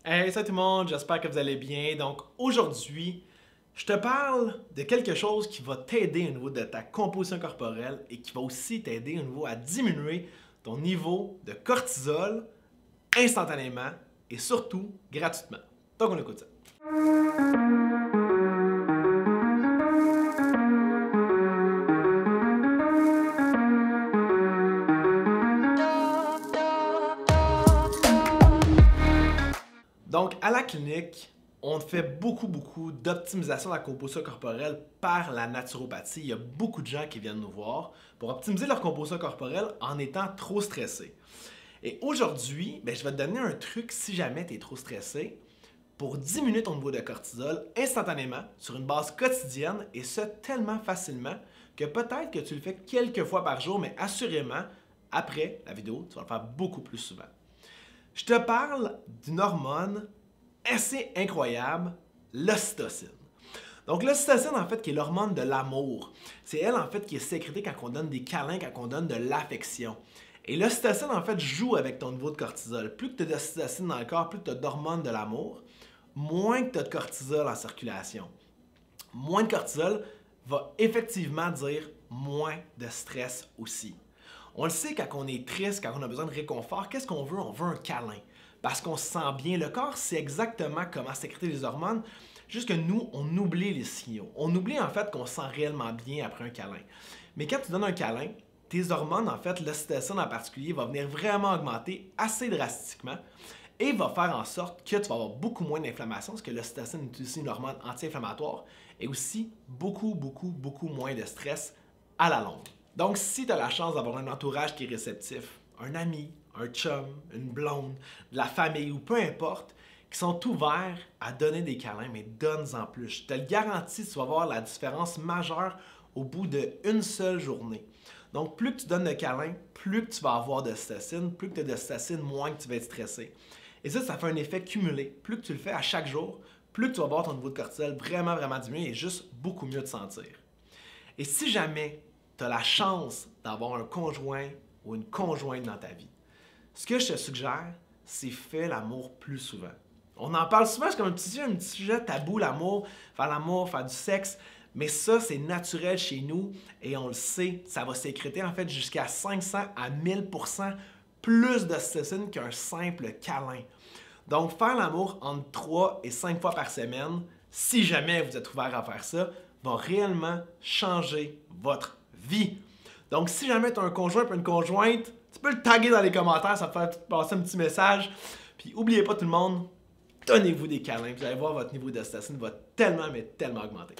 Hey, salut tout le monde, j'espère que vous allez bien. Donc aujourd'hui, je te parle de quelque chose qui va t'aider au niveau de ta composition corporelle et qui va aussi t'aider au niveau à diminuer ton niveau de cortisol instantanément et surtout gratuitement. Donc on écoute ça. Donc, à la clinique, on fait beaucoup d'optimisation de la composition corporelle par la naturopathie. Il y a beaucoup de gens qui viennent nous voir pour optimiser leur composition corporelle en étant trop stressés. Et aujourd'hui, je vais te donner un truc si jamais tu es trop stressé pour diminuer ton niveau de cortisol instantanément sur une base quotidienne et ce tellement facilement que peut-être que tu le fais quelques fois par jour, mais assurément, après la vidéo, tu vas le faire beaucoup plus souvent. Je te parle d'une hormone assez incroyable, l'ocytocine. Donc l'ocytocine, en fait, qui est l'hormone de l'amour. C'est elle, en fait, qui est sécrétée quand on donne des câlins, quand on donne de l'affection. Et l'ocytocine, en fait, joue avec ton niveau de cortisol. Plus que tu as d'ocytocine dans le corps, plus que tu as d'hormones de l'amour, moins que tu as de cortisol en circulation. Moins de cortisol va effectivement dire moins de stress aussi. On le sait quand on est triste, quand on a besoin de réconfort, qu'est-ce qu'on veut? On veut un câlin. Parce qu'on se sent bien. Le corps sait exactement comment sécréter les hormones, juste que nous, on oublie les signaux. On oublie en fait qu'on se sent réellement bien après un câlin. Mais quand tu donnes un câlin, tes hormones, en fait, l'ocytocine en particulier, va venir vraiment augmenter assez drastiquement et va faire en sorte que tu vas avoir beaucoup moins d'inflammation, parce que l'ocytocine est aussi une hormone anti-inflammatoire, et aussi beaucoup moins de stress à la longue. Donc, si tu as la chance d'avoir un entourage qui est réceptif, un ami, un chum, une blonde, de la famille ou peu importe, qui sont ouverts à donner des câlins, mais donne-en plus. Je te le garantis, tu vas voir la différence majeure au bout d'une seule journée. Donc, plus que tu donnes de câlins, plus que tu vas avoir d'ocytocine, plus que tu as d'ocytocine, moins que tu vas être stressé. Et ça fait un effet cumulé. Plus que tu le fais à chaque jour, plus que tu vas voir ton niveau de cortisol vraiment diminuer et juste beaucoup mieux te sentir. Et si jamais tu as la chance d'avoir un conjoint ou une conjointe dans ta vie, ce que je te suggère, c'est fais l'amour plus souvent. On en parle souvent, c'est comme un petit sujet tabou, l'amour, faire du sexe, mais ça, c'est naturel chez nous et on le sait, ça va sécréter en fait jusqu'à 500 à 1000% plus d'ocytocine qu'un simple câlin. Donc, faire l'amour entre 3 et 5 fois par semaine, si jamais vous êtes ouvert à faire ça, va réellement changer votre vie. Donc, si jamais tu as un conjoint ou une conjointe, tu peux le taguer dans les commentaires, ça te fait passer un petit message. Puis, n'oubliez pas tout le monde, donnez-vous des câlins. Vous allez voir, votre niveau d'ocytocine va tellement augmenter.